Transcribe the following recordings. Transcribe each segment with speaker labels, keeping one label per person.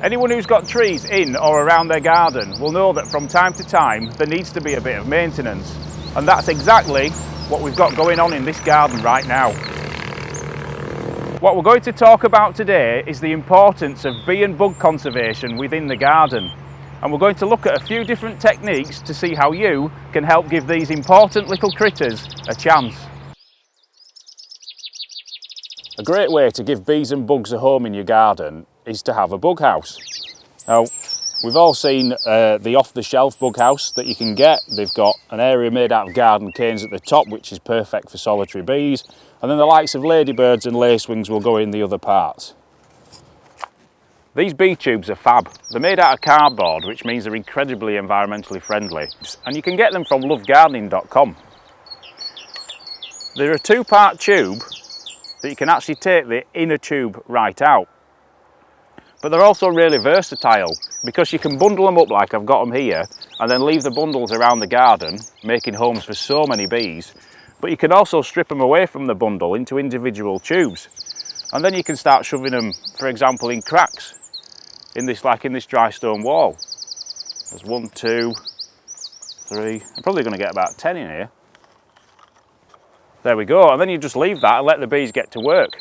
Speaker 1: Anyone who's got trees in or around their garden will know that from time to time there needs to be a bit of maintenance, and that's exactly what we've got going on in this garden right now. What we're going to talk about today is the importance of bee and bug conservation within the garden, and we're going to look at a few different techniques to see how you can help give these important little critters a chance. A great way to give bees and bugs a home in your garden is to have a bug house. Now, we've all seen the off-the-shelf bug house that you can get. They've got an area made out of garden canes at the top, which is perfect for solitary bees, and then the likes of ladybirds and lacewings will go in the other parts. These bee tubes are fab. They're made out of cardboard, which means they're incredibly environmentally friendly, and you can get them from lovegardening.com. They're a two-part tube that you can actually take the inner tube right out. But they're also really versatile because you can bundle them up like I've got them here and then leave the bundles around the garden, making homes for so many bees. But you can also strip them away from the bundle into individual tubes. And then you can start shoving them, for example, in cracks in this dry stone wall. There's 1, 2, 3, I'm probably going to get about 10 in here. There we go, and then you just leave that and let the bees get to work.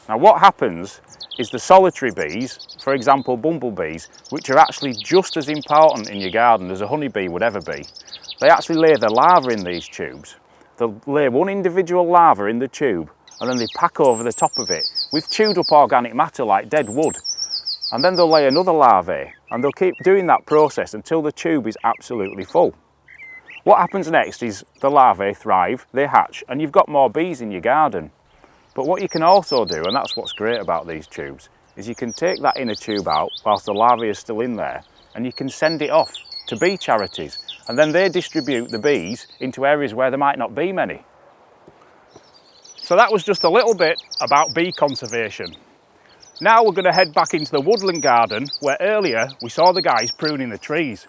Speaker 1: Now what happens is the solitary bees, for example bumblebees, which are actually just as important in your garden as a honeybee would ever be, they actually lay their larvae in these tubes. They'll lay one individual larva in the tube and then they pack over the top of it with chewed up organic matter like dead wood. And then they'll lay another larvae and they'll keep doing that process until the tube is absolutely full. What happens next is the larvae thrive, they hatch, and you've got more bees in your garden. But what you can also do, and that's what's great about these tubes, is you can take that inner tube out whilst the larvae are still in there, and you can send it off to bee charities, and then they distribute the bees into areas where there might not be many. So that was just a little bit about bee conservation. Now we're going to head back into the woodland garden where earlier we saw the guys pruning the trees.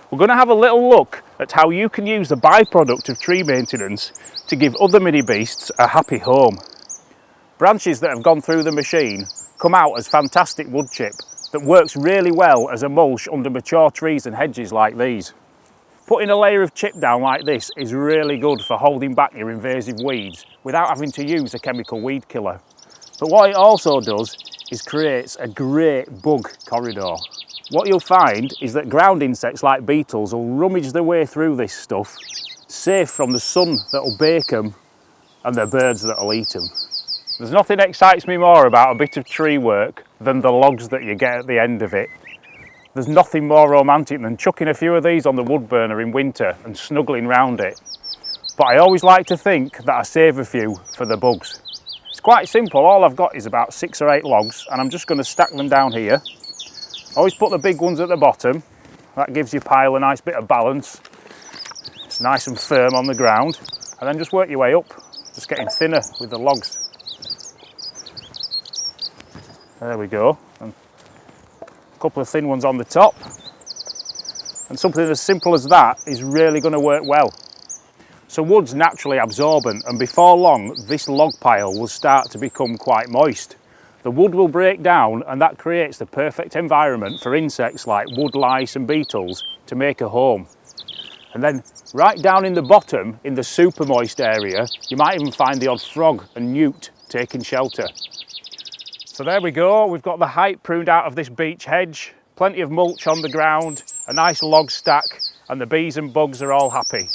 Speaker 1: We're going to have a little look at how you can use the byproduct of tree maintenance to give other mini beasts a happy home. Branches that have gone through the machine come out as fantastic wood chip that works really well as a mulch under mature trees and hedges like these. Putting a layer of chip down like this is really good for holding back your invasive weeds without having to use a chemical weed killer. But what it also does is creates a great bug corridor. What you'll find is that ground insects like beetles will rummage their way through this stuff, safe from the sun that'll bake them and the birds that'll eat them. There's nothing excites me more about a bit of tree work than the logs that you get at the end of it. There's nothing more romantic than chucking a few of these on the wood burner in winter and snuggling round it. But I always like to think that I save a few for the bugs. It's quite simple, all I've got is about 6 or 8 logs and I'm just going to stack them down here. Always put the big ones at the bottom, that gives your pile a nice bit of balance. It's nice and firm on the ground, and then just work your way up, just getting thinner with the logs. There we go, and a couple of thin ones on the top. And something as simple as that is really going to work well. So wood's naturally absorbent, and before long this log pile will start to become quite moist. The wood will break down and that creates the perfect environment for insects like wood lice and beetles to make a home. And then right down in the bottom, in the super moist area, you might even find the odd frog and newt taking shelter. So there we go, we've got the height pruned out of this beech hedge, plenty of mulch on the ground, a nice log stack, and the bees and bugs are all happy.